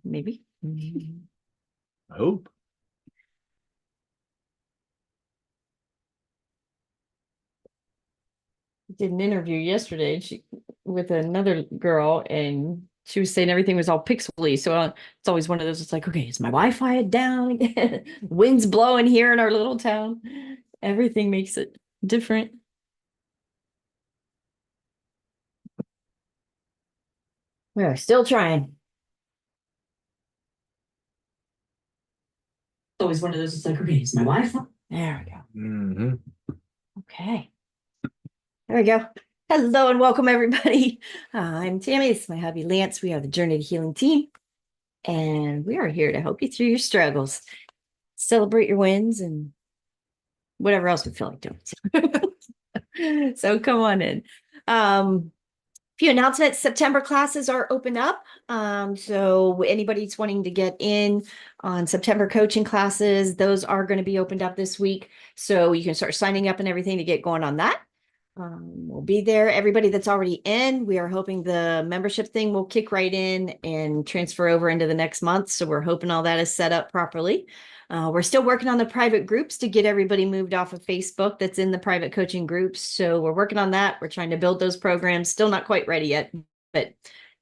Maybe. I hope. Did an interview yesterday with another girl, and she was saying everything was all pixely. So it's always one of those. It's like, okay, is my Wi-Fi down again? Wind's blowing here in our little town. Everything makes it different. We are still trying. Always one of those. It's like, okay, is my Wi-Fi? There we go. Mm-hmm. Okay. There we go. Hello and welcome, everybody. I'm Tammy. This is my hubby, Lance. We are the Journey to Healing team, and we are here to help you through your struggles, celebrate your wins, and whatever else we feel like doing. So come on in. Few announcements. September classes are open up. So anybody's wanting to get in on September coaching classes, those are going to be opened up this week. So you can start signing up and everything to get going on that. We'll be there. Everybody that's already in, we are hoping the membership thing will kick right in and transfer over into the next month. So we're hoping all that is set up properly. We're still working on the private groups to get everybody moved off of Facebook that's in the private coaching groups. So we're working on that. We're trying to build those programs. Still not quite ready yet, but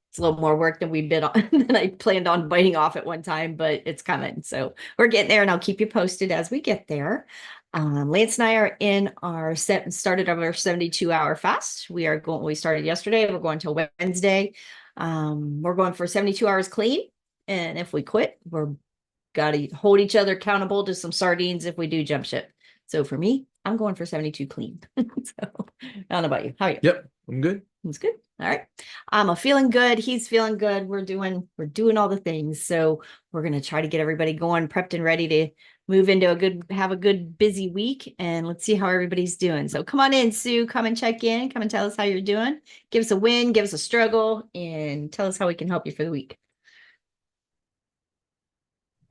it's a little more work than we've been on than I planned on biting off at one time, but it's coming. So we're getting there, and I'll keep you posted as we get there. Lance and I are in our started our 72-hour fast. We started yesterday. We're going till Wednesday. We're going for 72 hours clean. And if we quit, we're got to hold each other accountable to some sardines if we do jump ship. So for me, I'm going for 72 clean. So I don't know about you. How are you? Yep, I'm good. It's good. All right. I'm feeling good. He's feeling good. We're doing all the things. So we're going to try to get everybody going, prepped and ready to move into have a good, busy week. And let's see how everybody's doing. So come on in, Sue, come and check in. Come and tell us how you're doing. Give us a win, give us a struggle, and tell us how we can help you for the week.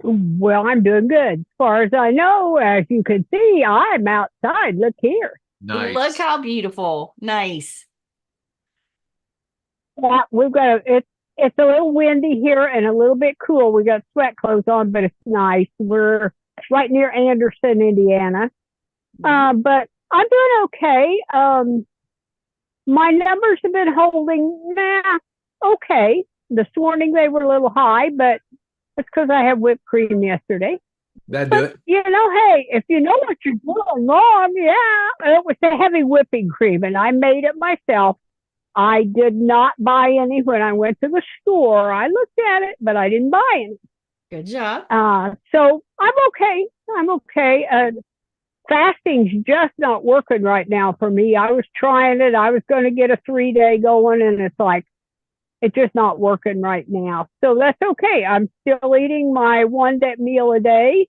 Well, I'm doing good. As far as I know, as you can see, I'm outside. Look here. Nice. Look how beautiful. Nice. Yeah, it's a little windy here and a little bit cool. We got sweat clothes on, but it's nice. We're right near Anderson, Indiana. But I'm doing okay. My numbers have been holding okay. This morning they were a little high, but it's because I had whipped cream yesterday. That'd do it. Hey, if you know what you're doing, Mom, yeah. It was a heavy whipping cream, and I made it myself. I did not buy any when I went to the store. I looked at it, but I didn't buy any. Good job. So I'm okay. I'm okay. Fasting's just not working right now for me. I was trying it. I was going to get a 3-day going, and it's just not working right now. So that's okay. I'm still eating my 1 meal a day.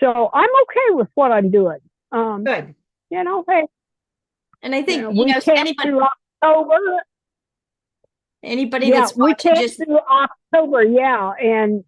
So I'm okay with what I'm doing. Good. Hey. And I think, anybody that's watching just through October, yeah. And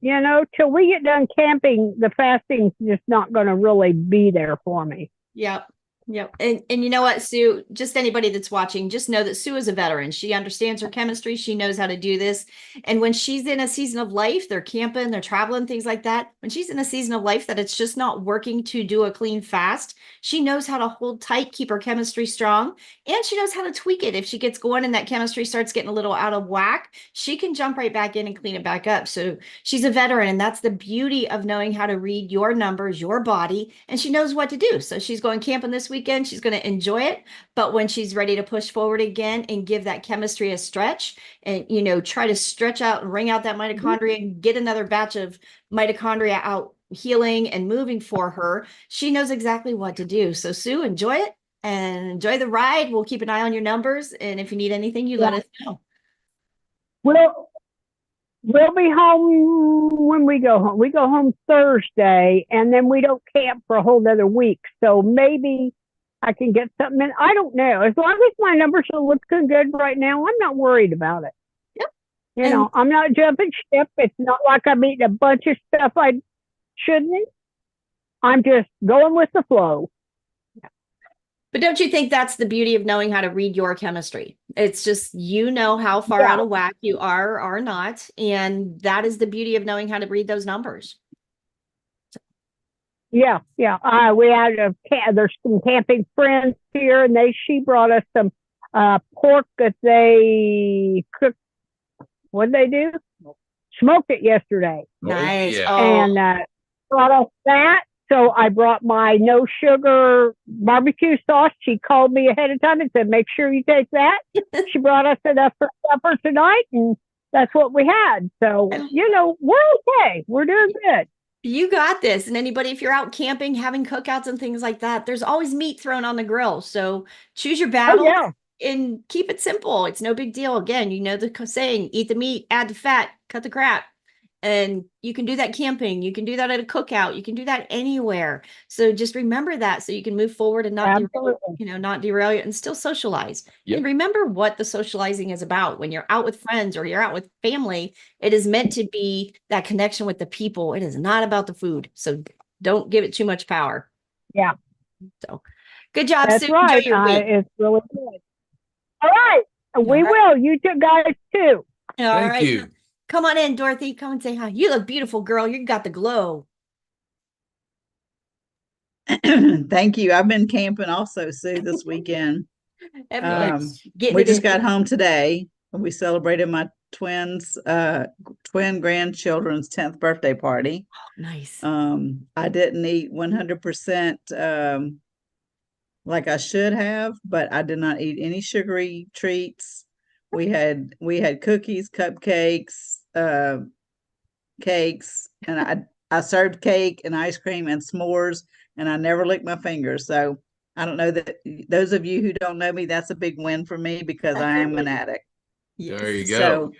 till we get done camping, the fasting's just not going to really be there for me. Yep. Yep. And you know what, Sue, just anybody that's watching, just know that Sue is a veteran. She understands her chemistry. She knows how to do this. And when she's in a season of life, they're camping, they're traveling, things like that. When she's in a season of life that it's just not working to do a clean fast, she knows how to hold tight, keep her chemistry strong, and she knows how to tweak it. If she gets going and that chemistry starts getting a little out of whack, she can jump right back in and clean it back up. So she's a veteran, and that's the beauty of knowing how to read your numbers, your body, and she knows what to do. So she's going camping this weekend. She's going to enjoy it. But when she's ready to push forward again and give that chemistry a stretch and, try to stretch out and wring out that mitochondria and get another batch of mitochondria out healing and moving for her, she knows exactly what to do. So Sue, enjoy it and enjoy the ride. We'll keep an eye on your numbers. And if you need anything, you let us know. We'll be home when we go home. We go home Thursday, and then we don't camp for a whole nother week. So maybe I can get something in. I don't know. As long as my numbers are looking good right now, I'm not worried about it. Yep. I'm not jumping ship. It's not like I'm eating a bunch of stuff I shouldn't. I'm just going with the flow. But don't you think that's the beauty of knowing how to read your chemistry? It's just, you know, how far Yeah. out of whack you are or not. And that is the beauty of knowing how to read those numbers. Yeah, yeah. We had there's some camping friends here, and she brought us some pork that they cooked. What did they do? Smoked it yesterday, Nice. yeah. and brought us that. So I brought my no sugar barbecue sauce. She called me ahead of time and said, "Make sure you take that." She brought us enough for supper tonight, and that's what we had. So we're okay. We're doing good. You got this. And anybody, if you're out camping, having cookouts and things like that, there's always meat thrown on the grill. So choose your Oh battles yeah. and keep it simple. It's no big deal. Again, you know the saying, eat the meat, add the fat, cut the crap. And you can do that camping. You can do that at a cookout. You can do that anywhere. So just remember that so you can move forward and not derail, Absolutely. not derail it and still socialize. Yep. And remember what the socializing is about. When you're out with friends or you're out with family, it is meant to be that connection with the people. It is not about the food. So don't give it too much power. Yeah. So good job, That's Sue. right. Enjoy your week. It's really good. All right. We All right. will. You two guys too. All Thank right. you. Come on in, Dorothy. Come and say hi. You look beautiful, girl. You got the glow. Thank you. I've been camping also, Sue, this weekend. Everyone's getting We it just in. got home today and we celebrated my twin grandchildren's 10th birthday party. Nice. I didn't eat 100% like I should have, but I did not eat any sugary treats. We had cookies, cupcakes, cakes, and I served cake and ice cream and s'mores, and I never licked my fingers. So I don't know that those of you who don't know me, that's a big win for me because I am an addict. There you Yes. go.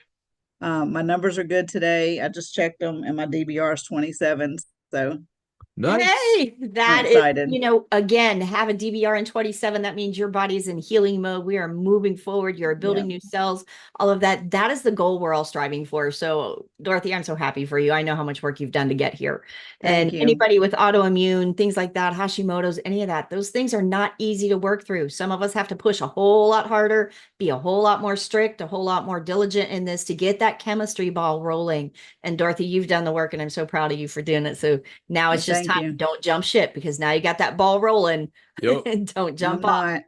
So my numbers are good today. I just checked them and my DBR is 27. So Nice. Hey, I'm that is, excited. again, have a DBR in 27. That means your body is in healing mode. We are moving forward. You're building new cells, all of that. That is the goal we're all striving for. So, Dorothy, I'm so happy for you. I know how much work you've done to get here. Thank And you. anybody with autoimmune, things like that, Hashimoto's, any of that, those things are not easy to work through. Some of us have to push a whole lot harder, be a whole lot more strict, a whole lot more diligent in this to get that chemistry ball rolling. And Dorothy, you've done the work, and I'm so proud of you for doing it. So now it's just Thank time. you. Don't jump ship because now you got that ball rolling. Yep. And don't I'm jump off.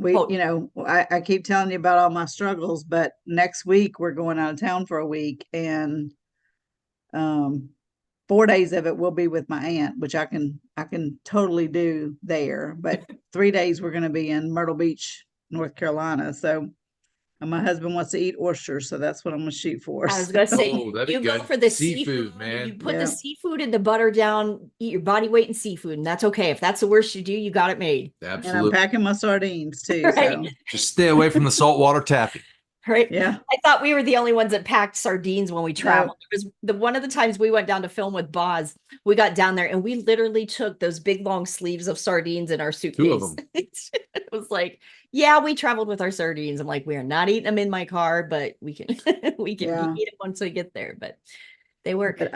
not. I keep telling you about all my struggles, but next week we're going out of town for a week, and 4 days of it will be with my aunt, which I can totally do there. But 3 days we're going to be in Myrtle Beach, North Carolina. So my husband wants to eat oysters, so that's what I'm going to shoot for. I was gonna say, Oh, that'd be you go good. for the Seafood, seafood, man. you put Yeah. the seafood and the butter down, eat your body weight in seafood, and that's okay. If that's the worst you do, you got it made. And I'm Absolutely. packing my sardines too. Right. So Just stay away from the saltwater taffy. Right. yeah. I thought we were the only ones that packed sardines when we traveled. No. It was one of the times we went down to film with Boz. We got down there and we literally took those big long sleeves of sardines in our suitcase. 2 of them. It was like, yeah, we traveled with our sardines. I'm like, we are not eating them in my car, but we can Yeah. eat them once we get there. But they work. But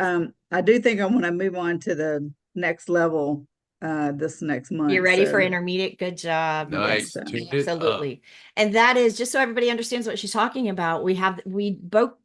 I do think I want to move on to the next level this next month. You're ready for So intermediate. Good job. Nice. Yes, Tuned it up. Absolutely. And that is just so everybody understands what she's talking about. We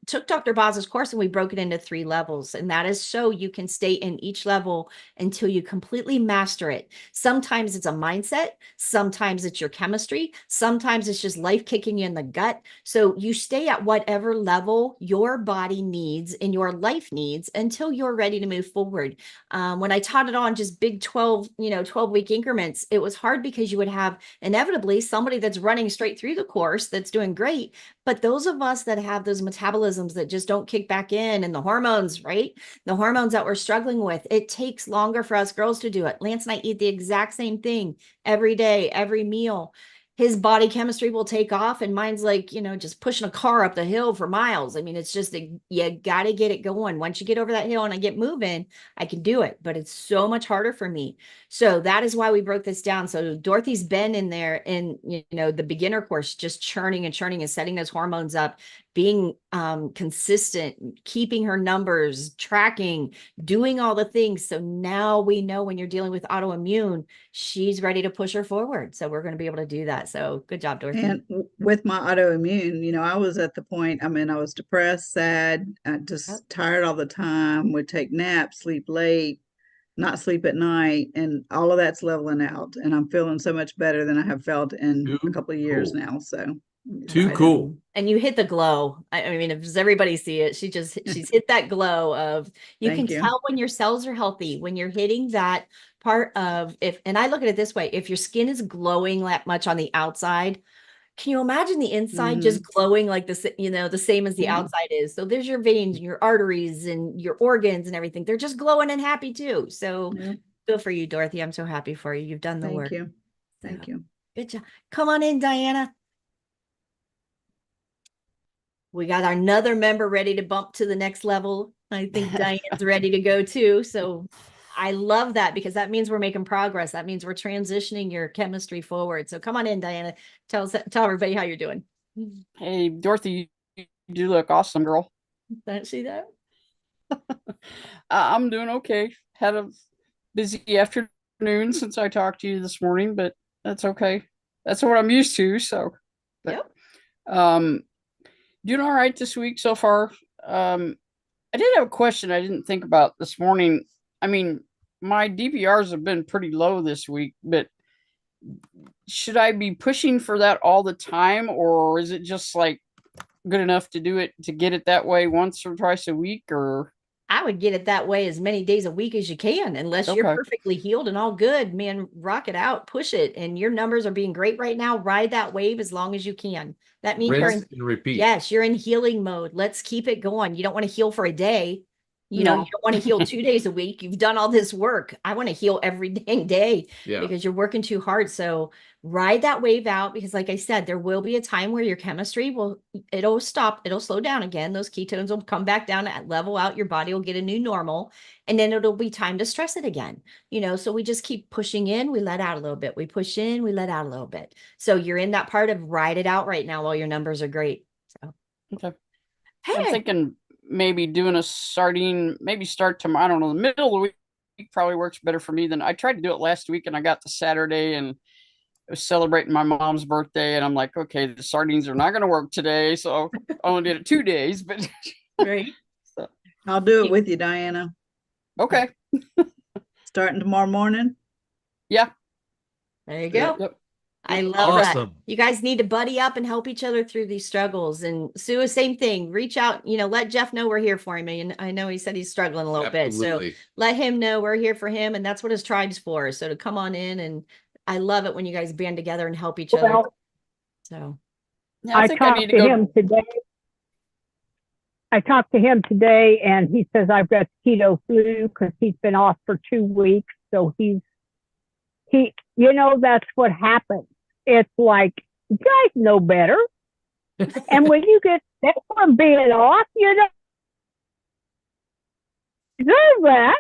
took Dr. Boz's course and we broke it into 3 levels. And that is so you can stay in each level until you completely master it. Sometimes it's a mindset. Sometimes it's your chemistry. Sometimes it's just life kicking you in the gut. So you stay at whatever level your body needs and your life needs until you're ready to move forward. When I taught it on just big 12-week increments, it was hard because you would have inevitably somebody that's running straight through the course that's doing great. But those of us that have those metabolisms that just don't kick back in, and the hormones, right? The hormones that we're struggling with, it takes longer for us girls to do it. Lance and I eat the exact same thing every day, every meal. His body chemistry will take off, and mine's like, just pushing a car up the hill for miles. I mean, it's just, you got to get it going. Once you get over that hill and I get moving, I can do it, but it's so much harder for me. So that is why we broke this down. So Dorothy's been in there in, the beginner course, just churning and churning and setting those hormones up, being consistent, keeping her numbers, tracking, doing all the things. So now we know when you're dealing with autoimmune, she's ready to push her forward. So we're going to be able to do that. that. So good job, Dorothy. And with my autoimmune, I was at the point, I was depressed, sad, just tired all the time, would take naps, sleep late, not sleep at night, and all of that's leveling out. And I'm feeling so much better than I have felt in a couple of years now. So Too cool. And you hit the glow. I mean, if does everybody see it, she's hit that glow of you can tell when your cells are healthy, when you're hitting that part of and I look at it this way, if your skin is glowing that much on the outside, can you imagine the inside just glowing like this, the same as the outside is? So there's your veins, your arteries, and your organs and everything. They're just glowing and happy too. So feel for you, Dorothy. I'm so happy for you. You've done the work. Thank you. Good job. Come on in, Diana. We got another member ready to bump to the next level. I think Diane's ready to go too. So I love that because that means we're making progress. That means we're transitioning your chemistry forward. So come on in, Diana. Tell everybody how you're doing. Hey, Dorothy, you do look awesome, girl. Don't see that? I'm doing okay. Had a busy afternoon since I talked to you this morning, but that's okay. That's what I'm used to. So, doing all right this week so far. I did have a question I didn't think about this morning. I mean, my DVRs have been pretty low this week, but should I be pushing for that all the time, or is it just like good enough to do it, to get it that way once or twice a week? Or I would get it that way as many days a week as you can, unless you're perfectly healed and all good, man. Rock it out, push it. And your numbers are being great right now. Ride that wave as long as you can. That means rinse and repeat. Yes, you're in healing mode. Let's keep it going. You don't want to heal for a day. You don't want to heal 2 days a week. You've done all this work. I want to heal every dang day because you're working too hard. So ride that wave out, because like I said, there will be a time where your chemistry it'll stop. It'll slow down again. Those ketones will come back down and level out. Your body will get a new normal, and then it'll be time to stress it again. So we just keep pushing in, we let out a little bit. We push in, we let out a little bit. So you're in that part of ride it out right now while your numbers are great. So, I'm thinking maybe doing a sardine, maybe start tomorrow. I don't know, the middle of the week probably works better for me than I tried to do it last week, and I got to Saturday and I was celebrating my mom's birthday, and I'm like, okay, the sardines are not going to work today, so I only did it 2 days, but so, I'll do it with you, Diana. Okay. Starting tomorrow morning. Yeah. There you go. Yep. I love that. You guys need to buddy up and help each other through these struggles. And Sue, same thing. Reach out, let Jeff know we're here for him. And I know he said he's struggling a little bit. So let him know we're here for him. And that's what his tribe's for. So to come on in, and I love it when you guys band together and help each other. So I talked to him today. I talked to him today, and he says I've got keto flu because he's been off for 2 weeks. So that's what happens. It's like, you guys know better. And when you get sick from being off, deserve that.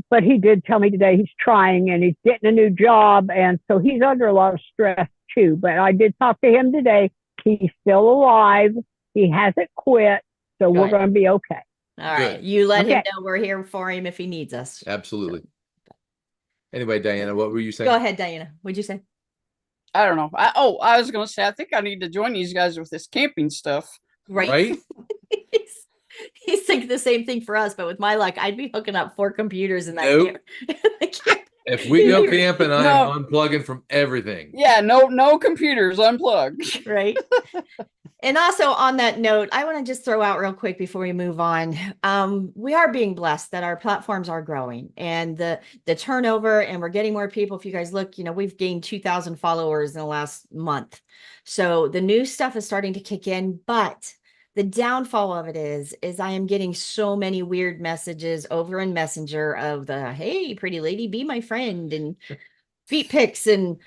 But he did tell me today he's trying and he's getting a new job. And so he's under a lot of stress too. But I did talk to him today. He's still alive. He hasn't quit. So we're going to be okay. All right. You let him know we're here for him if he needs us. Absolutely. Anyway, Diana, what were you saying? Go ahead, Diana. What'd you say? I don't know. I was going to say, I think I need to join these guys with this camping stuff. Right? He's thinking the same thing for us, but with my luck, I'd be hooking up 4 computers in that camp. If we go camping, I'm unplugging from everything. Yeah, no computers, unplugged. Right. And also on that note, I want to just throw out real quick before we move on. We are being blessed that our platforms are growing, and the turnover, and we're getting more people. If you guys look, we've gained 2,000 followers in the last month. So the new stuff is starting to kick in, but the downfall of it is I am getting so many weird messages over in Messenger of hey, pretty lady, be my friend, and feet pics and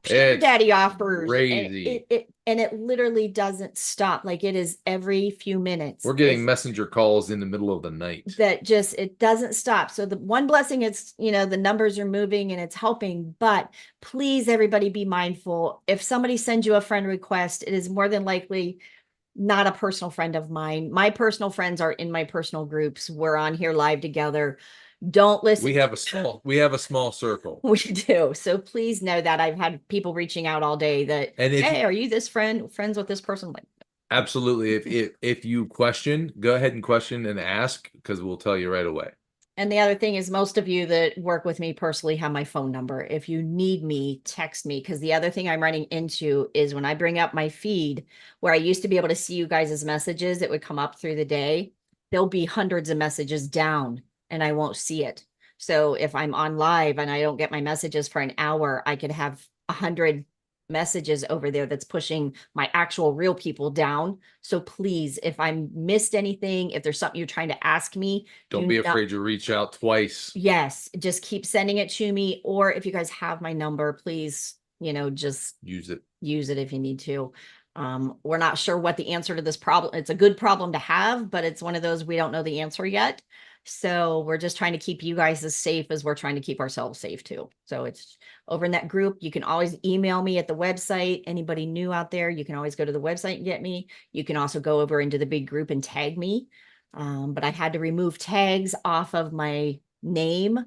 sugar daddy offers. Crazy. And it literally doesn't stop. Like, it is every few minutes. We're getting messenger calls in the middle of the night. It doesn't stop. So the one blessing is, the numbers are moving and it's helping, but please, everybody, be mindful. If somebody sends you a friend request, it is more than likely not a personal friend of mine. My personal friends are in my personal groups. We're on here live together. Don't listen. We have a small circle. We do. So please know that I've had people reaching out all day that, And hey, are you this friends with this person? Like, absolutely. If you question, go ahead and question and ask, because we'll tell you right away. and the other thing is most of you that work with me personally have my phone number. If you need me, text me. Because the other thing I'm running into is when I bring up my feed, where I used to be able to see you guys' messages, it would come up through the day. There'll be hundreds of messages down and I won't see it. So if I'm on live and I don't get my messages for an hour, I could have 100 messages over there that's pushing my actual real people down. So please, if I missed anything, if there's something you're trying to ask me, Don't be afraid to reach out twice. Yes, just keep sending it to me. Or if you guys have my number, please, just Use it. use it if you need to. We're not sure what the answer to this problem. It's a good problem to have, but it's one of those we don't know the answer yet. So we're just trying to keep you guys as safe as we're trying to keep ourselves safe too. So it's over in that group. You can always email me at the website. Anybody new out there, you can always go to the website and get me. You can also go over into the big group and tag me. But I had to remove tags off of my name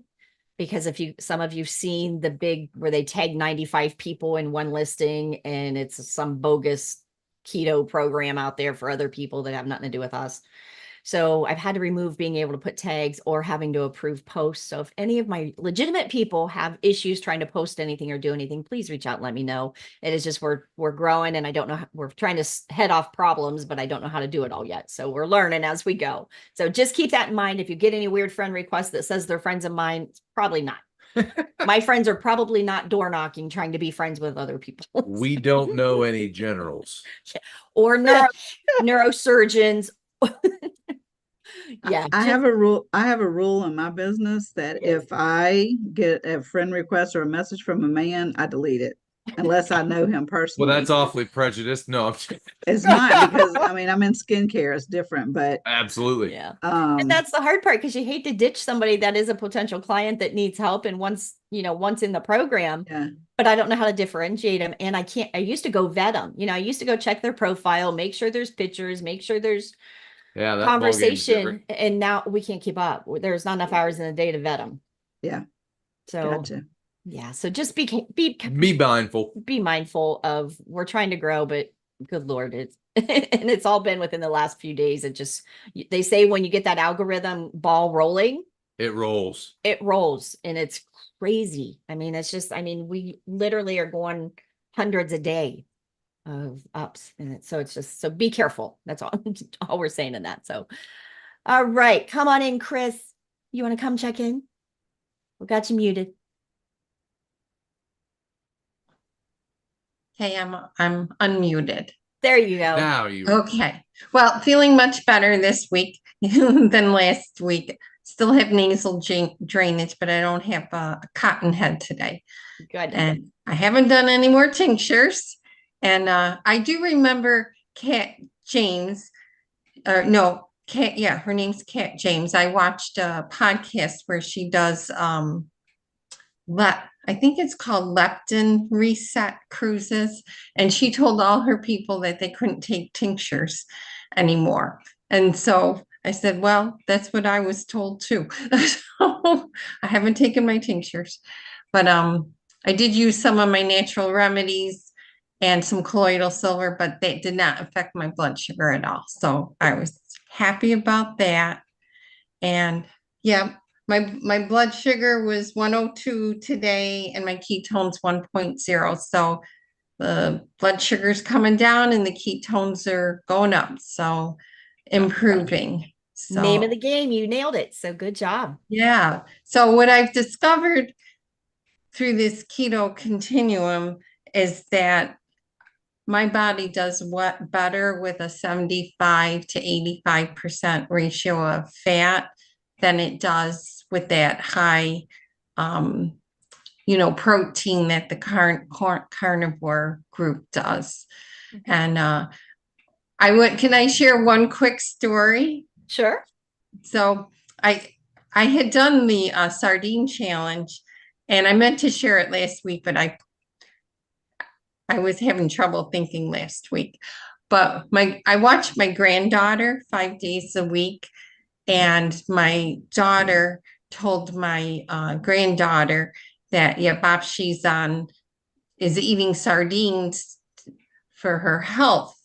because some of you've seen the big where they tag 95 people in one listing and it's some bogus keto program out there for other people that have nothing to do with us. So I've had to remove being able to put tags or having to approve posts. So if any of my legitimate people have issues trying to post anything or do anything, please reach out and let me know. It is just we're growing and I don't know we're trying to head off problems, but I don't know how to do it all yet. So we're learning as we go. So just keep that in mind. If you get any weird friend requests that says they're friends of mine, it's probably not. My friends are probably not door knocking, trying to be friends with other people. We don't know any generals. Or neurosurgeons. Yeah. I have a rule in my business that Yes. if I get a friend request or a message from a man, I delete it unless I know him Well, personally. that's awfully prejudiced. No, I'm It's not because I'm in skincare, it's different, but absolutely. Yeah. And that's the hard part because you hate to ditch somebody that is a potential client that needs help and once in the program, yeah. but I don't know how to differentiate them. And I used to go vet them. I used to go check their profile, make sure there's pictures, make sure there's Yeah, that conversation. And now we can't keep up. There's not enough hours in the day to vet them. Yeah. So Gotcha. yeah. So just be mindful. Be mindful of we're trying to grow, but good Lord, it's and it's all been within the last few days. They say when you get that algorithm ball rolling, it rolls. And it's crazy. We literally are going hundreds a day of ups in it. So it's just, so be careful. That's all we're saying in that. So, all right, come on in, Chris. You want to come check in? We got you muted. Hey, I'm unmuted. There you go. Now you. Okay. Well, feeling much better this week than last week. Still have nasal drainage, but I don't have a cotton head today. Good. And I haven't done any more tinctures. And I do remember Kat James, her name's Kat James. I watched a podcast where she does I think it's called leptin reset cruises. And she told all her people that they couldn't take tinctures anymore. And so I said, well, that's what I was told too. So I haven't taken my tinctures, but I did use some of my natural remedies and some colloidal silver, but they did not affect my blood sugar at all. So I was happy about that. And yeah, my blood sugar was 102 today and my ketones 1.0. So the blood sugar's coming down and the ketones are going up. So improving. So Name of the game. You nailed it. So good job. yeah. So what I've discovered through this keto continuum is that my body does what better with a 75 to 85% ratio of fat than it does with that high, protein that the carnivore group does. Mm-hmm. And can I share one quick story? Sure. So I had done the sardine challenge and I meant to share it last week, but I was having trouble thinking last week. But I watched my granddaughter 5 days a week, and my daughter told my granddaughter that, yeah, Bob, is eating sardines for her health.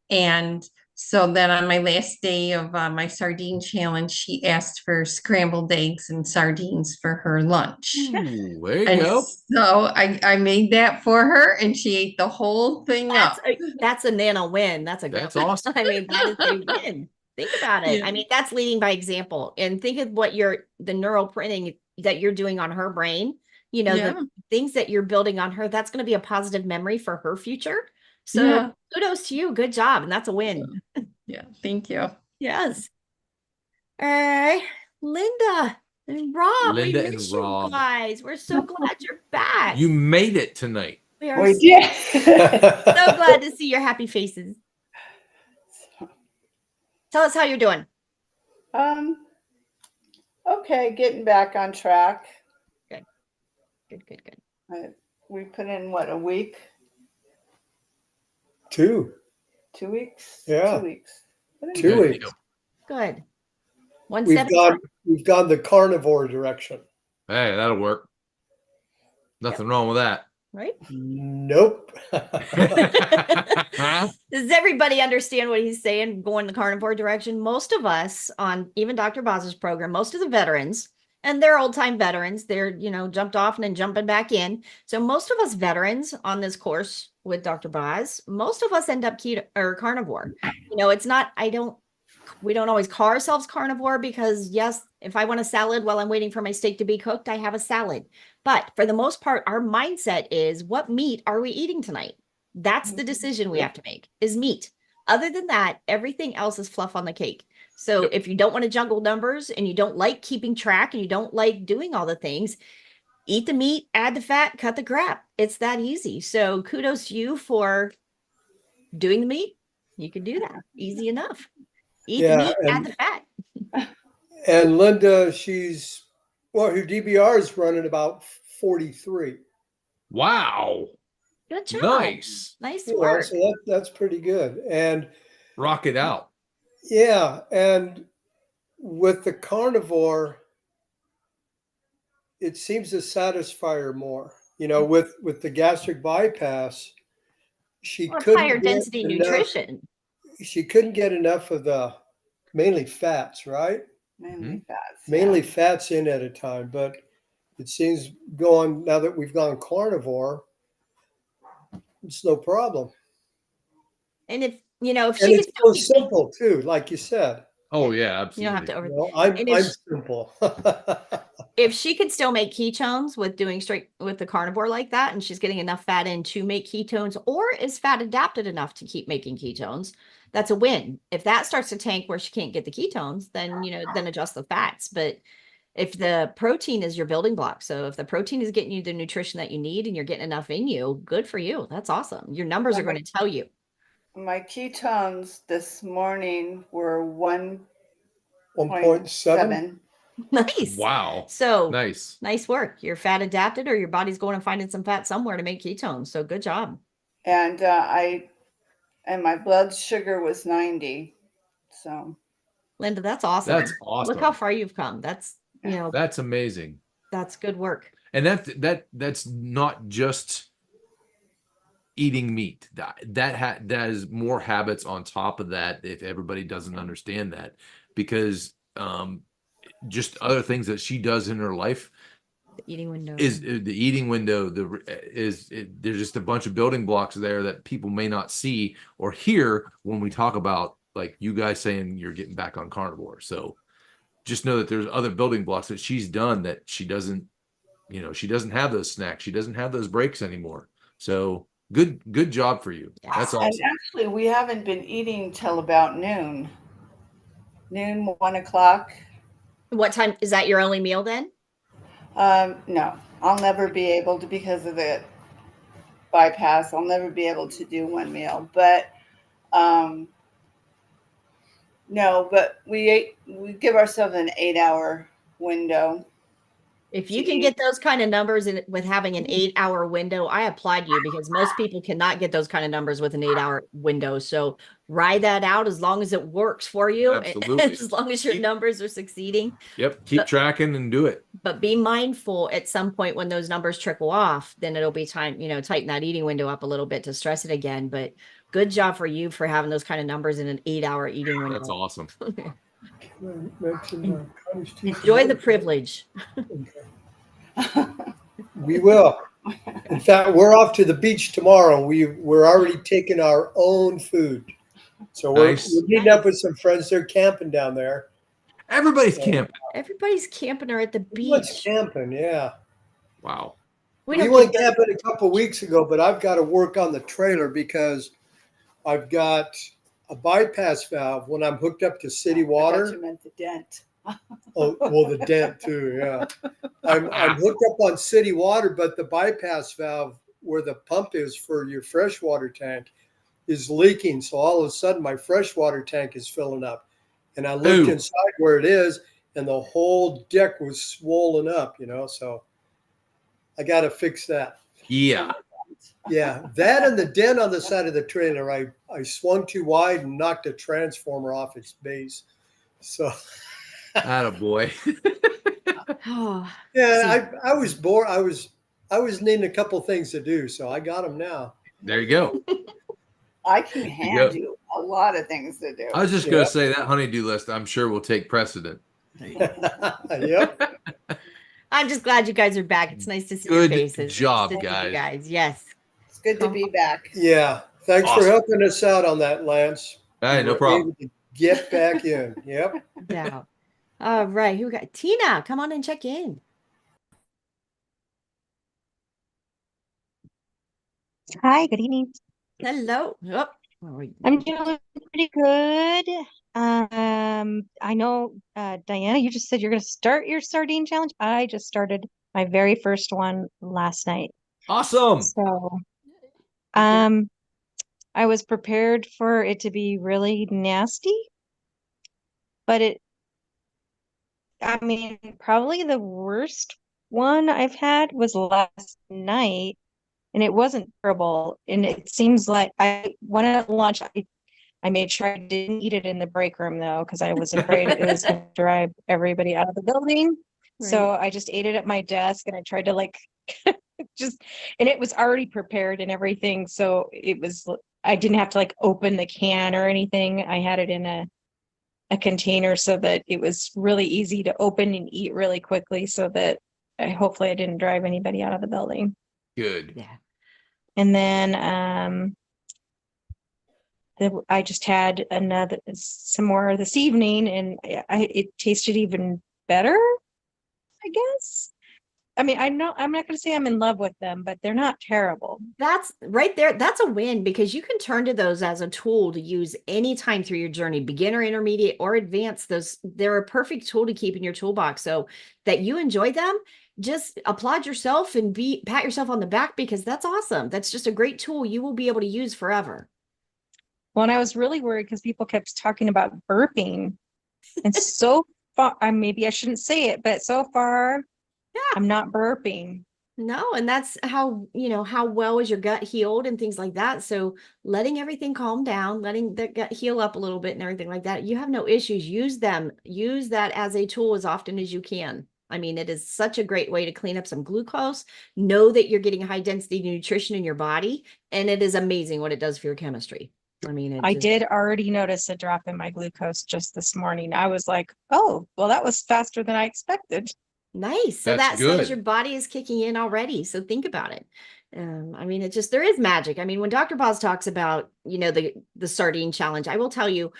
And so then on my last day of my sardine challenge, she asked for scrambled eggs and sardines for her lunch. Ooh, there you And go. so I made that for her and she ate the whole thing That's up. that's a nano win. That's That's awesome. I mean, that is a win. Think about it. Yeah. I mean, that's leading by example. And think of what the neural printing that you're doing on her brain, Yeah. the things that you're building on her, that's going to be a positive memory for her future. So Yeah. kudos to you. Good job. And that's a win. Yeah. Thank you. Yes. All right. Linda and Rob, we Linda and miss you Rob. guys. We're so glad you're back. You made it tonight. We are We so did. glad to see your happy faces. Tell us how you're doing. Okay, getting back on track. Good. We put in what, a week, 2. 2 weeks? Yeah. 2 weeks. Put in 2 Good weeks. deal. Good. One We've step. gone the carnivore direction. Hey, that'll work. Nothing wrong with that. Right? Nope. Does everybody understand what he's saying, going the carnivore direction? Most of us on even Dr. Boz's program, most of the veterans, and they're old-time veterans, they're, jumped off and then jumping back in. So most of us veterans on this course with Dr. Boz, most of us end up keto or carnivore. It's not, we don't always call ourselves carnivore because yes, if I want a salad while I'm waiting for my steak to be cooked, I have a salad. But for the most part, our mindset is, what meat are we eating tonight? That's the decision we have to make, is meat. Other than that, everything else is fluff on the cake. So if you don't want to juggle numbers and you don't like keeping track and you don't like doing all the things, eat the meat, add the fat, cut the crap. It's that easy. So kudos to you for doing the meat. You can do that. Easy enough. Eat the meat, add the fat. And Linda, her DBR is running about 43. Wow. Good job. Nice. Nice You know, work. so that's pretty good. And Rock it out. yeah, and with the carnivore, it seems to satisfy her more. With the gastric bypass, she Well, it's couldn't higher get density enough- nutrition. She couldn't get enough of the mainly fats, right? mainly fats. Mainly yeah. fats in at a time, but it seems now that we've gone carnivore, it's no problem. And if she And could it's still so keep simple too, like you said. Oh yeah, you don't have absolutely. to I'm And if- simple. if she could still make ketones with doing straight with the carnivore like that, and she's getting enough fat in to make ketones, or is fat adapted enough to keep making ketones, that's a win. If that starts to tank where she can't get the ketones, then then adjust the fats. But if the protein is your building block, so if the protein is getting you the nutrition that you need and you're getting enough in you, good for you. That's awesome. Your numbers are going to tell you. My ketones this morning were 1.7. 1.7. Nice. Wow. So Nice. nice work. You're fat adapted, or your body's going and finding some fat somewhere to make ketones. So good job. And my blood sugar was 90. So Linda, that's awesome. That's awesome. Look how far you've come. That's, That's amazing. that's good work. And that's not just eating meat. That is more habits on top of that, if everybody doesn't understand that, because just other things that she does in her life The eating window is the eating window. There's just a bunch of building blocks there that people may not see or hear when we talk about, like you guys saying you're getting back on carnivore. So just know that there's other building blocks that she's done that she doesn't have those snacks. She doesn't have those breaks anymore. So good job for you. That's awesome. And actually, we haven't been eating till about noon, 1 o'clock. What time is that? Your only meal then? No, I'll never be able to, because of the bypass, I'll never be able to do one meal. But no, but we give ourselves an 8-hour window If you to can eat. get those kind of numbers in with having an 8-hour window, I applaud you because most people cannot get those kind of numbers with an 8-hour window. So ride that out as long as it works for you. Absolutely. As long as your Keep- numbers are succeeding. Yep. Keep But- tracking and do it. But be mindful at some point when those numbers trickle off, then it'll be time, tighten that eating window up a little bit to stress it again. But good job for you for having those kind of numbers in an 8-hour eating window. That's awesome. Enjoy the privilege. We will. In fact, we're off to the beach tomorrow. We're already taking our own food. So we're meeting up with some friends. They're camping down there. Everybody's camping. Everybody's camping or at the Everyone's beach. camping, yeah. Wow. We went camping a couple weeks ago, but I've got to work on the trailer because I've got a bypass valve when I'm hooked up to city I thought water. you meant the dent. Oh, well, the dent too, yeah. I'm hooked up on city water, but the bypass valve where the pump is for your freshwater tank is leaking. So all of a sudden my freshwater tank is filling up. And I looked inside where it is and the whole deck was swollen up, so I got to fix that. Yeah. Yeah, that and the dent on the side of the trailer, I swung too wide and knocked a transformer off its base. So Attaboy. yeah, I was bored. I was needing a couple things to do, so I got them now. There you go. I can hand you a lot of things to do. I was just going to say that honeydew list, I'm sure will take precedent. Yep. I'm just glad you guys are back. It's nice to see your Good faces. job, Nice to see you guys. guys. Yes. It's good to be back. Yeah. Thanks for Awesome. helping us out on that, Lance. Hey, no We're problem. able to get back in. Yep. Yeah. All right. Who we got? Tina, come on and check in. Hi, good evening. Hello. Oh, I'm doing pretty good. I know, Diana, you just said you're going to start your sardine challenge. I just started my very first one last night. Awesome. So, I was prepared for it to be really nasty, but probably the worst one I've had was last night. And it wasn't terrible. And it seems like I went at lunch. I made sure I didn't eat it in the break room though, because I was afraid it was going to drive everybody out of the building. Right. So I just ate it at my desk and I tried to and it was already prepared and everything. So I didn't have to open the can or anything. I had it in a container so that it was really easy to open and eat really quickly so that hopefully I didn't drive anybody out of the building. Good. Yeah. And then I just had some more this evening, and it tasted even better, I guess. I'm not going to say I'm in love with them, but they're not terrible. That's right there. That's a win because you can turn to those as a tool to use anytime through your journey, beginner, intermediate, or advanced. They're a perfect tool to keep in your toolbox. So that you enjoy them, just applaud yourself and pat yourself on the back because that's awesome. That's just a great tool you will be able to use forever. Well, and I was really worried because people kept talking about burping. And so far, maybe I shouldn't say it, but so far, I'm not burping. No, and that's how well is your gut healed and things like that. So letting everything calm down, letting the gut heal up a little bit and everything like that. You have no issues. Use that as a tool as often as you can. It is such a great way to clean up some glucose. Know that you're getting high density nutrition in your body, and it is amazing what it does for your chemistry. I did already notice a drop in my glucose just this morning. I was like, oh, well, that was faster than I expected. Nice. So That's that says good. your body is kicking in already. So think about it. There is magic. When Dr. Boz talks about, the sardine challenge, I will tell you,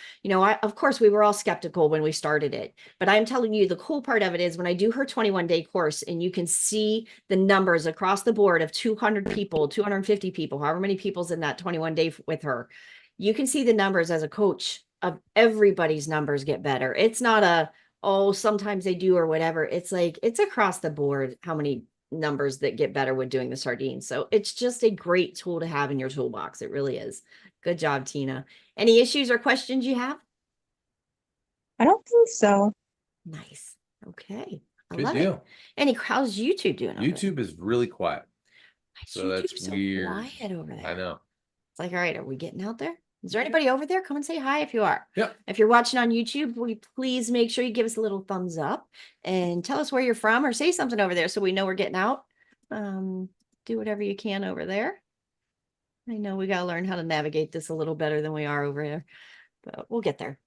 of course we were all skeptical when we started it, but I'm telling you the cool part of it is when I do her 21-day course and you can see the numbers across the board of 200 people, 250 people, however many people's in that 21-day with her, you can see the numbers as a coach of everybody's numbers get better. It's not sometimes they do or whatever. It's across the board how many numbers that get better with doing the sardines. So it's just a great tool to have in your toolbox. It really is. Good job, Tina. Any issues or questions you have? I don't think so. Nice. Okay. I Good love it. deal. How's YouTube doing? over there? YouTube is really quiet. So YouTube's that's so weird. quiet over there. I know. It's like, all right, are we getting out there? Is there anybody over there? Come and say hi if you are. Yep. If you're watching on YouTube, will you please make sure you give us a little thumbs up and tell us where you're from, or say something over there so we know we're getting out. Do whatever you can over there. I know we got to learn how to navigate this a little better than we are over there, but we'll get there.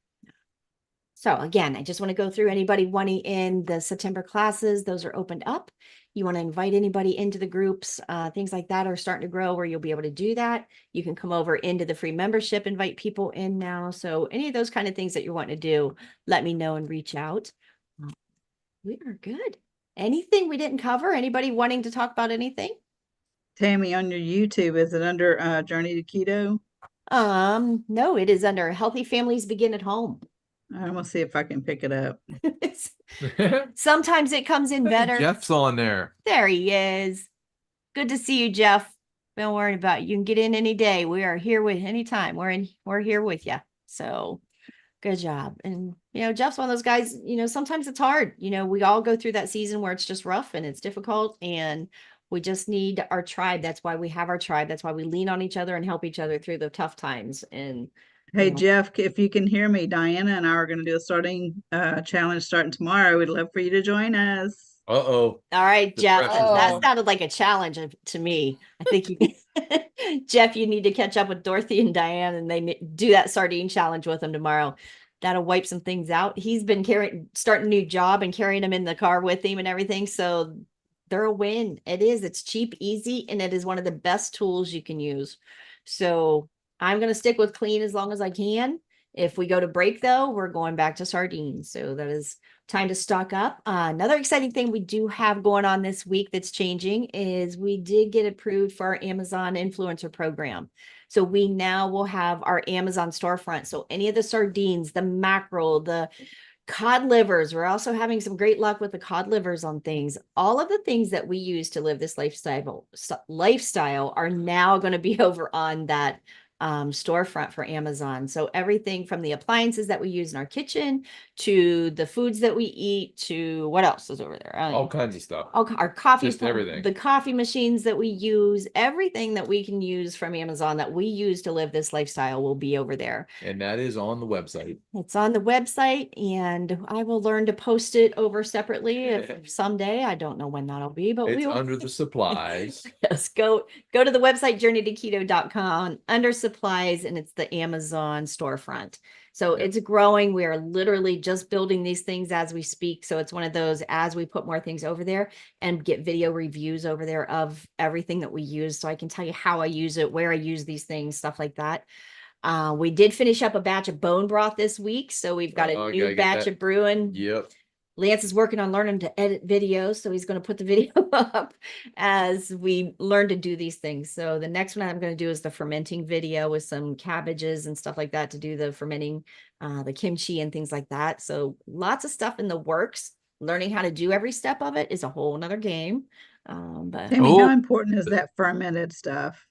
So again, I just want to go through anybody wanting in the September classes. Those are opened up. You want to invite anybody into the groups, things like that are starting to grow where you'll be able to do that. You can come over into the free membership, invite people in now. So any of those kind of things that you're wanting to do, let me know and reach out. We are good. Anything we didn't cover? Anybody wanting to talk about anything? Tammy, on your YouTube, is it under Journey to Keto? No, it is under Healthy Families Begin at Home. I'm gonna see if I can pick it up. Sometimes it comes in better. Jeff's on there. There he is. Good to see you, Jeff. Don't worry about it. You can get in any day. We are here with anytime. We're here with you. So good job. And Jeff's one of those guys, sometimes it's hard. We all go through that season where it's just rough and it's difficult, and we just need our tribe. That's why we have our tribe. That's why we lean on each other and help each other through the tough times. And hey, Jeff, if you can hear me, Diana and I are going to do a sardine challenge starting tomorrow. We'd love for you to join us. Uh-oh. All right, Jeff. pressure's That on. sounded like a challenge to me. I think Jeff, you need to catch up with Dorothy and Diane, and they do that sardine challenge with them tomorrow. That'll wipe some things out. He's been starting a new job and carrying them in the car with him and everything. So they're a win. It's cheap, easy, and it is one of the best tools you can use. So I'm going to stick with clean as long as I can. If we go to break, though, we're going back to sardines. So that is time to stock up. Another exciting thing we do have going on this week that's changing is we did get approved for our Amazon influencer program. So we now will have our Amazon storefront. So any of the sardines, the mackerel, the cod livers, we're also having some great luck with the cod livers on things. All of the things that we use to live this lifestyle are now going to be over on that storefront for Amazon. So everything from the appliances that we use in our kitchen to the foods that we eat to what else is over there? All kinds of stuff. Our coffee, Just everything. The coffee machines that we use, everything that we can use from Amazon that we use to live this lifestyle will be over there. And that is on the website. It's on the website, and I will learn to post it over separately if someday. I don't know when that'll be, but It's we will. under the supplies. Yes, go to the website journeytoketo.com under supplies, and it's the Amazon storefront. So it's growing. We are literally just building these things as we speak. So it's one of those, as we put more things over there and get video reviews over there of everything that we use. So I can tell you how I use it, where I use these things, stuff like that. We did finish up a batch of bone broth this week. So we've got a new batch of brewing. Yep. Lance is working on learning to edit videos, so he's going to put the video up as we learn to do these things. So the next one I'm going to do is the fermenting video with some cabbages and stuff like that to do the fermenting, the kimchi and things like that. So lots of stuff in the works. Learning how to do every step of it is a whole nother game. But Tammy, how important is that fermented stuff?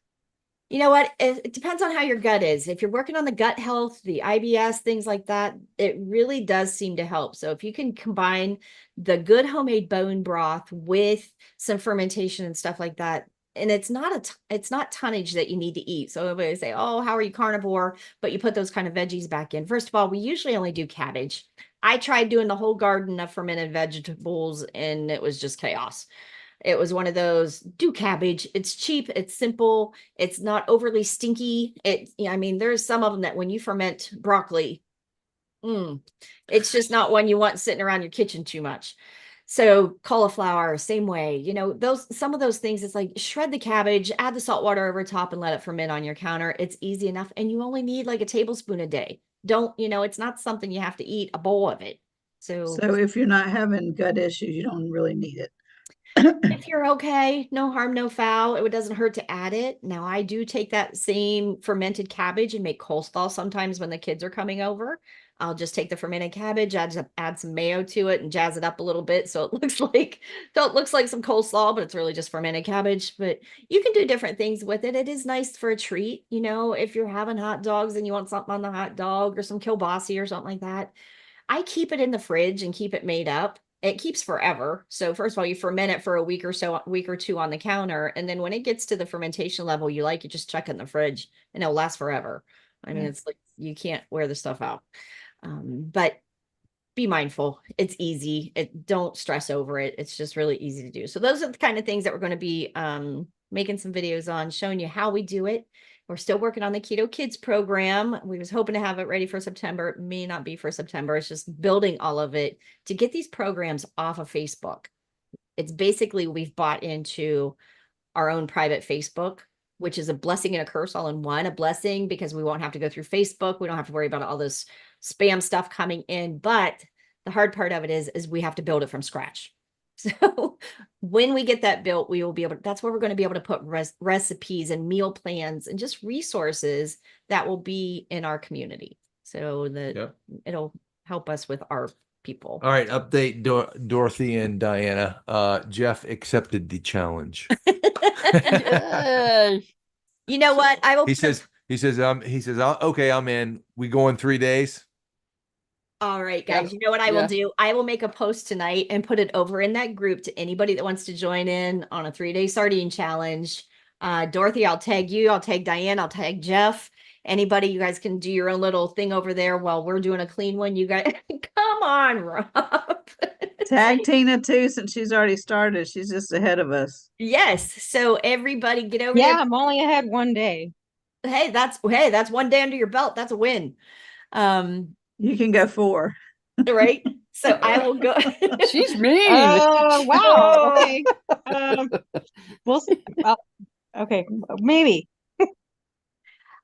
you know what? It depends on how your gut is. If you're working on the gut health, the IBS, things like that, it really does seem to help. So if you can combine the good homemade bone broth with some fermentation and stuff like that, and it's not tonnage that you need to eat. So everybody say, oh, how are you carnivore? But you put those kind of veggies back in. First of all, we usually only do cabbage. I tried doing the whole garden of fermented vegetables, and it was just chaos. It was one of those, do cabbage. It's cheap. It's simple. It's not overly stinky. There's some of them that when you ferment broccoli, it's just not one you want sitting around your kitchen too much. So cauliflower, same way, some of those things, it's like shred the cabbage, add the salt water over top and let it ferment on your counter. It's easy enough. And you only need like a tablespoon a day. It's not something you have to eat a bowl of it. So if you're not having gut issues, you don't really need it. If you're okay, no harm, no foul. It doesn't hurt to add it. Now, I do take that same fermented cabbage and make coleslaw sometimes when the kids are coming over. I'll just take the fermented cabbage, add some mayo to it and jazz it up a little bit. So it looks like some coleslaw, but it's really just fermented cabbage. But you can do different things with it. It is nice for a treat. If you're having hot dogs and you want something on the hot dog or some kielbasa or something like that, I keep it in the fridge and keep it made up. it keeps forever. So first of all, you ferment it for a week or two on the counter. And then when it gets to the fermentation level you like, you just chuck it in the fridge and it'll last forever. I mean, it's like you can't wear the stuff out. But be mindful. It's easy. Don't stress over it. It's just really easy to do. So those are the kind of things that we're going to be making some videos on, showing you how we do it. We're still working on the Keto Kids program. We was hoping to have it ready for September. It may not be for September. It's just building all of it to get these programs off of Facebook. It's basically, we've bought into our own private Facebook, which is a blessing and a curse all in one. A blessing because we won't have to go through Facebook. We don't have to worry about all this spam stuff coming in. But the hard part of it is we have to build it from scratch. So when we get that built, we will be able to, that's where we're going to be able to put recipes and meal plans and just resources that will be in our community. So that it'll help us with our people. All right. Update Dorothy and Diana. Jeff accepted the challenge. You know what? I will. He says, okay, I'm in. We go in 3 days. All right, guys. You know what I will do? I will make a post tonight and put it over in that group to anybody that wants to join in on a 3-day sardine challenge. Dorothy, I'll tag you. I'll tag Diane. I'll tag Jeff. Anybody, you guys can do your own little thing over there while we're doing a clean one. You guys, come on, Rob. Tag Tina too, since she's already started. She's just ahead of us. Yes. So everybody get over Yeah, there. I'm only ahead one day. Hey, that's 1 day under your belt. That's a win. You can go 4. Right. So I will go. She's mean. Oh, wow. Okay. We'll see. Okay, maybe.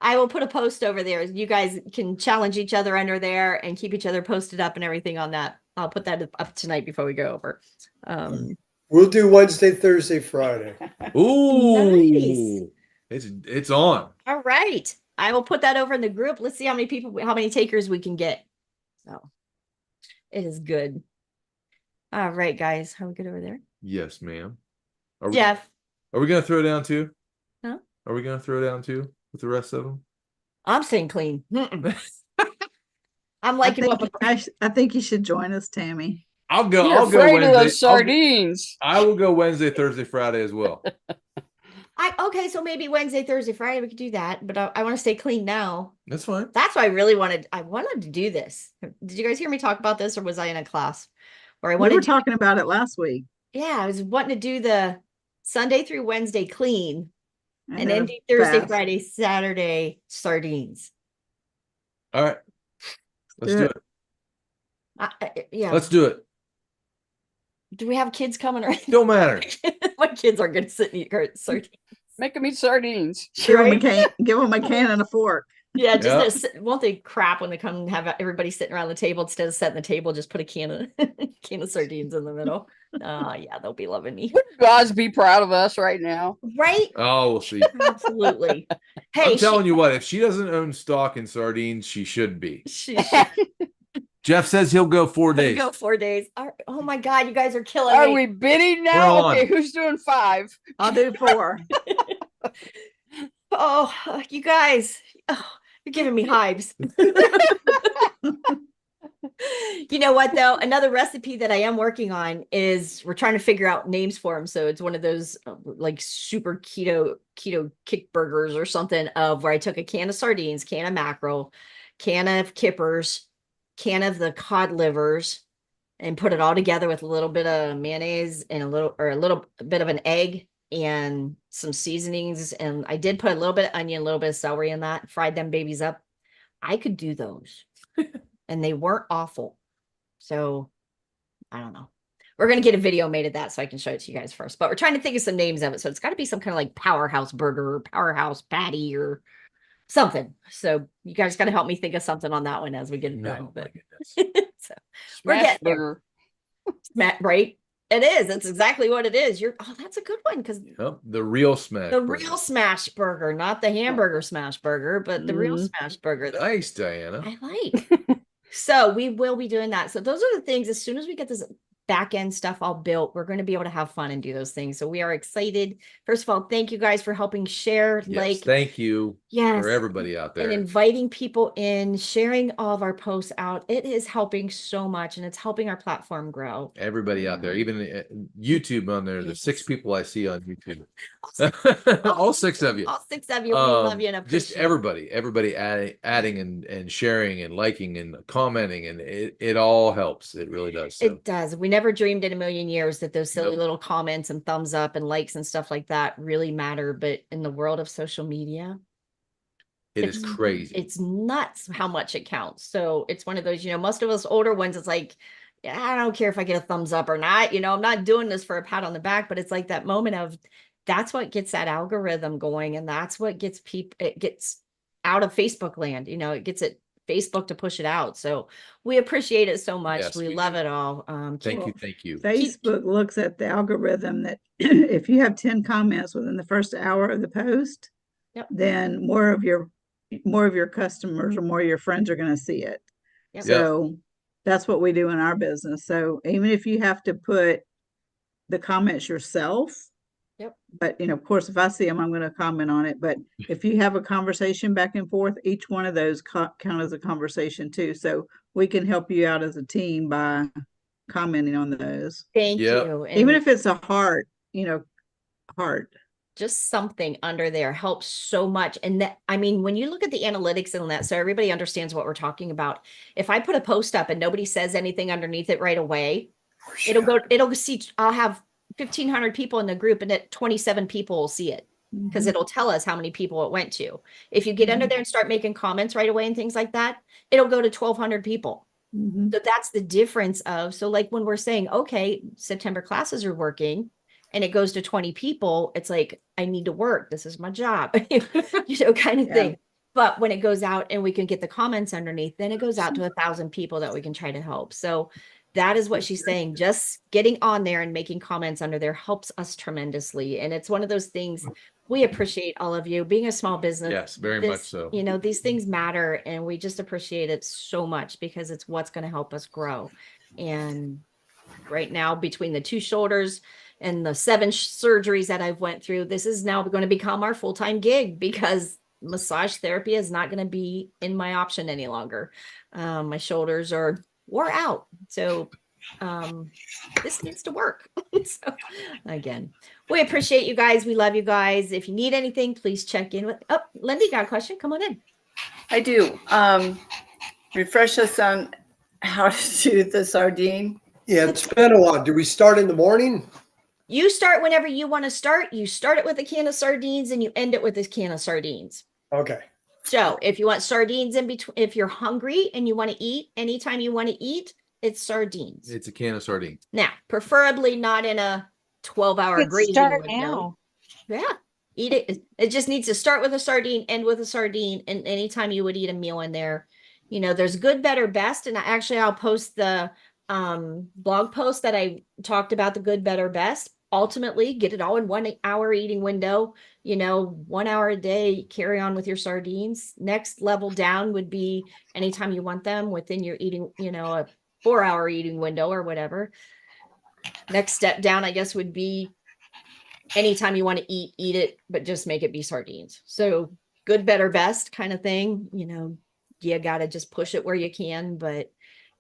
I will put a post over there. You guys can challenge each other under there and keep each other posted up and everything on that. I'll put that up tonight before we go over. We'll do Wednesday, Thursday, Friday. Ooh, nice. It's on. All right. I will put that over in the group. Let's see how many takers we can get. So it is good. All right, guys. How we good over there? Yes, ma'am. Jeff. Are we going to throw down too? Huh? Are we going to throw down too with the rest of them? I'm staying clean. I'm liking I think you should join us, Tammy. I'll go. You're I'll go afraid Wednesday. of those sardines. I will go Wednesday, Thursday, Friday as well. Okay, so maybe Wednesday, Thursday, Friday, we could do that. But I want to stay clean now. That's fine. That's why I wanted to do this. Did you guys hear me talk about this, or was I in a class where We were talking about it last week. Yeah, I was wanting to do the Sunday through Wednesday clean and then do Thursday, fast. Friday, Saturday sardines. All right. Let's do it. Yeah. Let's do it. Do we have kids coming or Don't matter. My kids are going to sit and eat sardines. Make them eat sardines. Give them a can and a fork. Yeah, just won't they crap when they come and have everybody sitting around the table instead of setting the table, just put a can of sardines in the middle. Yeah, they'll be loving me. Would God be proud of us right now? Right? Oh, we'll see. Absolutely. Hey, I'm telling you what, if she doesn't own stock in sardines, she should be. Jeff says he'll go 4 days. Go 4 days. Oh my God, you guys are killing Are me. we bidding now? We're Okay, on. who's doing 5? I'll do 4. Oh, you guys, you're giving me hives. You know what, though? Another recipe that I am working on is we're trying to figure out names for them. So it's one of those like super keto kick burgers or something, of where I took a can of sardines, can of mackerel, can of kippers, can of the cod livers, and put it all together with a little bit of mayonnaise and a little bit of an egg and some seasonings. And I did put a little bit of onion, a little bit of celery in that, fried them babies up. I could do those and they weren't awful. So I don't know. We're going to get a video made of that so I can show it to you guys first, but we're trying to think of some names of it. So it's got to be some kind of like powerhouse burger or powerhouse patty or something. So you guys got to help me think of something on that one as we get it done. But so we're getting there. Right? It is. That's exactly what it is. That's a good one, because the real smash. Real smash burger, not the hamburger smash burger, but the real smash burger. Nice, Diana. I like. So we will be doing that. So those are the things. As soon as we get this back end stuff all built. We're going to be able to have fun and do those things. So we are excited. First of all, thank you guys for helping share, Yes, thank you yes, for everybody out and there. inviting people in, sharing all of our posts out. It is helping so much, and it's helping our platform grow. Everybody out there, even YouTube on there, the 6 people I see on YouTube. All 6 of you. All 6 of you, we love you and appreciate Just everybody adding and sharing and liking and commenting, and it all helps. It really does. So. It does. We never dreamed in a million years that those silly Nope. little comments and thumbs up and likes and stuff like that really matter. But in the world of social media, It is crazy. It's nuts how much it counts. So it's one of those, most of us older ones, it's like, yeah, I don't care if I get a thumbs up or not. I'm not doing this for a pat on the back, but it's like that moment of that's what gets that algorithm going. And that's what gets people, it gets out of Facebook land. It gets it Facebook to push it out. So we appreciate it so much. Yes, we we love do. it all. Thank you. Facebook looks at the algorithm that if you have 10 comments within the first hour of the post, Yep. then more of your customers or more of your friends are going to see it. Yep. So that's what we do in our business. So even if you have to put the comments yourself, Yep. But of course, if I see them, I'm going to comment on it. But if you have a conversation back and forth, each one of those count as a conversation too. So we can help you out as a team by commenting on those. Thank you. And even if it's a heart, heart. Just something under there helps so much. And that, when you look at the analytics and that, so everybody understands what we're talking about. If I put a post up and nobody says anything underneath it right away, it'll see, I'll have 1,500 people in the group and that 27 people will see it because it'll tell us how many people it went to. If you get under there and start making comments right away and things like that, it'll go to 1,200 people. So that's the difference of, so like when we're saying, okay, September classes are working, and it goes to 20 people, it's like, I need to work. This is my job, kind of thing. But when it goes out and we can get the comments underneath, then it goes out to 1,000 people that we can try to help. So that is what she's saying. Just getting on there and making comments under there helps us tremendously. And it's one of those things we appreciate all of you being a small business. Yes, very much so. These things matter, and we just appreciate it so much because it's what's going to help us grow. And right now, between the 2 shoulders and the 7 surgeries that I've went through, this is now going to become our full-time gig because massage therapy is not going to be in my option any longer. My shoulders are wore out. So this needs to work. So again, we appreciate you guys. We love you guys. If you need anything, please check in with, Lindy got a question. Come on in. I do. Refresh us on how to do the sardine. Yeah, it's been a while. Do we start in the morning? You start whenever you want to start. You start it with a can of sardines and you end it with a can of sardines. Okay. So if you want sardines in between, if you're hungry and you want to eat anytime you want to eat, it's sardines. It's a can of sardines. Now, preferably not in a 12-hour gravy Start window. now. Yeah, eat it. It just needs to start with a sardine, end with a sardine, and anytime you would eat a meal in there, there's good, better, best. And I'll post the blog post that I talked about the good, better, best. Ultimately, get it all in 1 hour eating window, 1 hour a day, carry on with your sardines. Next level down would be anytime you want them within your eating, a 4-hour eating window or whatever. Next step down, I guess, would be anytime you want to eat it, but just make it be sardines. So good, better, best kind of thing. You got to just push it where you can, but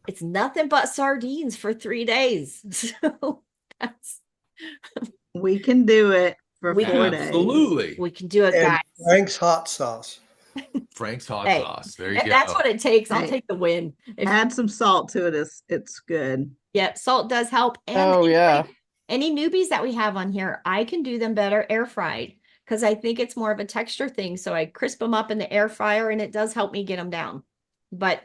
it's nothing but sardines for 3 days. So we can do it for 4 days. Absolutely. We can do it, And guys. Frank's hot sauce. Frank's hot Hey, sauce. There you go. That's what it takes. I'll Hey, take the win. Add some salt to it. It's good. Yeah, salt does help. And any newbies that we have on here, I can do them better air fried because I think it's more of a texture thing. So I crisp them up in the air fryer and it does help me get them down. But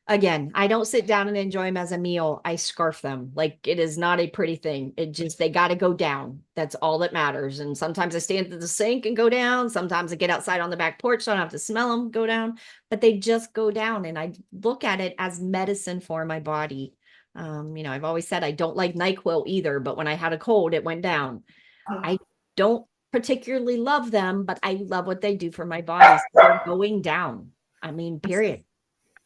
again, I don't sit down and enjoy them as a meal. I scarf them. Like, it is not a pretty thing. They got to go down. That's all that matters. And sometimes I stand at the sink and go down. Sometimes I get outside on the back porch so I don't have to smell them go down, but they just go down. And I look at it as medicine for my body. I've always said I don't like NyQuil either, but when I had a cold, it went down. I don't particularly love them, but I love what they do for my body. So they're going down. Period.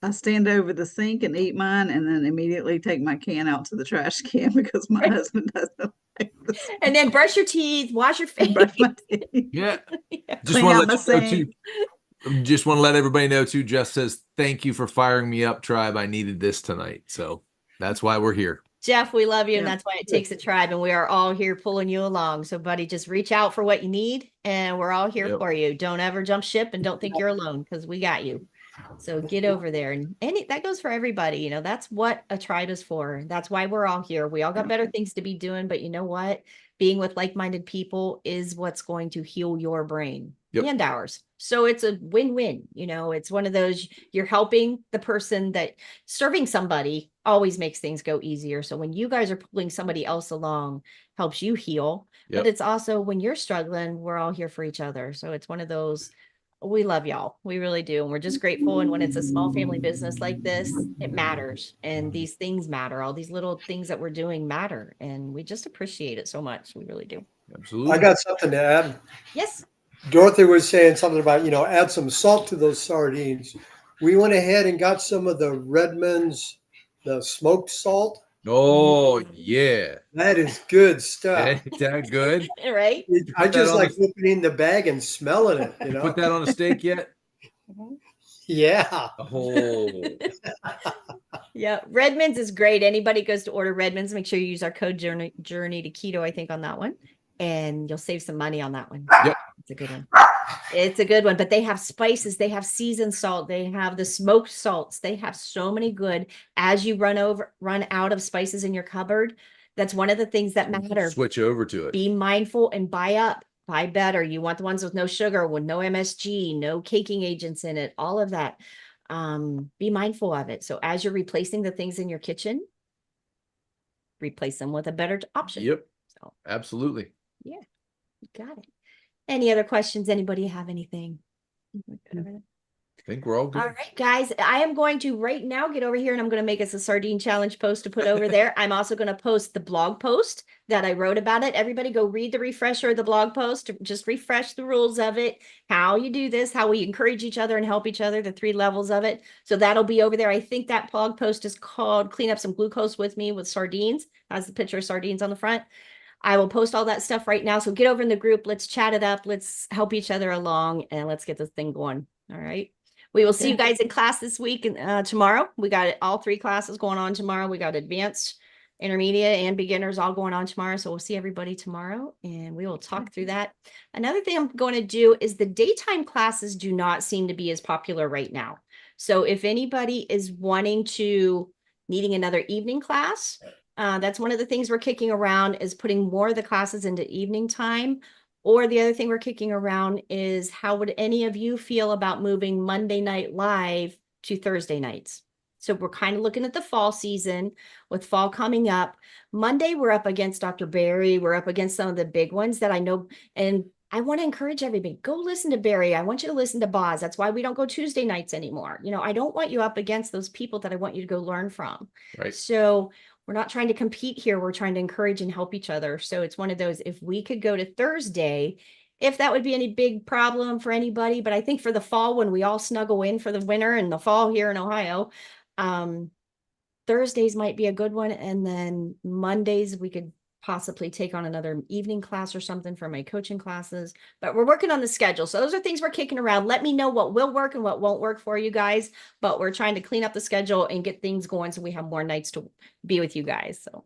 I stand over the sink and eat mine, and then immediately take my can out to the trash can because my husband doesn't like the smell. And then brush your teeth, wash your face. And brush my teeth. Yeah. Yeah. Just Clean want out to my let you know sink. too. Just want to let everybody know too. Jess says, "Thank you for firing me up, tribe. I needed this tonight." So that's why we're here. Jeff, we love you, and Yeah. that's why it takes a tribe, and we are all here pulling you along. So, buddy, just reach out for what you need, and we're all here Yep. for you. Don't ever jump ship, and don't think you're alone because we got you. So get over there, and that goes for everybody. You know, that's what a tribe is for. That's why we're all here. We all got better things to be doing, but you know what? Being with like-minded people is what's going to heal your brain and ours. So it's a win-win. You know, it's one of those, you're helping the person, that serving somebody always makes things go easier. So when you guys are pulling somebody else along, helps you heal. But it's also when you're struggling, we're all here for each other. So it's one of those, we love y'all. We really do. And we're just grateful. And when it's a small family business like this, it matters. And these things matter. All these little things that we're doing matter. And we just appreciate it so much. We really do. Absolutely. I got something to add. Yes. Dorothy was saying something about, add some salt to those sardines. We went ahead and got some of the Redmond's, the smoked salt. Oh yeah, That is good stuff. ain't that good? Right. I Put that just on like the- opening the bag and smelling it, You put that on a steak yet? Yeah. Oh, Yeah. Redmond's is great. Anybody goes to order Redmond's, make sure you use our code journey to keto, I think, on that one. And you'll save some money on that one. Yep. It's a good one. It's a good one, but they have spices, they have seasoned salt, they have the smoked salts, they have so many good. As you run out of spices in your cupboard, that's one of the things that matter. switch over to it. Be mindful and buy better. You want the ones with no sugar, with no MSG, no caking agents in it, all of that. Be mindful of it. So as you're replacing the things in your kitchen, replace them with a better option. Yep. So Absolutely. yeah, you got it. Any other questions? Anybody have anything? I think we're all good. All right, guys, I am going to right now get over here and I'm going to make us a sardine challenge post to put over there. I'm also going to post the blog post that I wrote about it. Everybody go read the refresher of the blog post to just refresh the rules of it, how you do this, how we encourage each other and help each other, the 3 levels of it. So that'll be over there. I think that blog post is called Clean Up Some Glucose With Me with Sardines. Has the picture of sardines on the front. I will post all that stuff right now. So get over in the group. Let's chat it up. Let's help each other along and let's get this thing going. All right. We will see you guys in class this week and tomorrow. We got all 3 classes going on tomorrow. We got advanced, intermediate, and beginners all going on tomorrow. So we'll see everybody tomorrow and we will talk through that. Another thing I'm going to do is the daytime classes do not seem to be as popular right now. So if anybody is needing another evening class, that's one of the things we're kicking around, is putting more of the classes into evening time. Or the other thing we're kicking around is, how would any of you feel about moving Monday Night Live to Thursday nights? So we're kind of looking at the fall season, with fall coming up. Monday, we're up against Dr. Barry. We're up against some of the big ones that I know. And I want to encourage everybody, go listen to Barry. I want you to listen to Boz. That's why we don't go Tuesday nights anymore. I don't want you up against those people that I want you to go learn from. Right. So we're not trying to compete here. We're trying to encourage and help each other. So it's one of those, if we could go to Thursday, if that would be any big problem for anybody, but I think for the fall, when we all snuggle in for the winter and the fall here in Ohio, Thursdays might be a good one. And then Mondays, we could possibly take on another evening class or something for my coaching classes, but we're working on the schedule. So those are things we're kicking around. Let me know what will work and what won't work for you guys, but we're trying to clean up the schedule and get things going so we have more nights to be with you guys. So,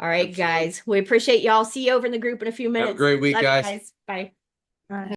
all right, guys, we appreciate y'all. See you over in the group in a few minutes. Have a great week, Love you guys. Bye.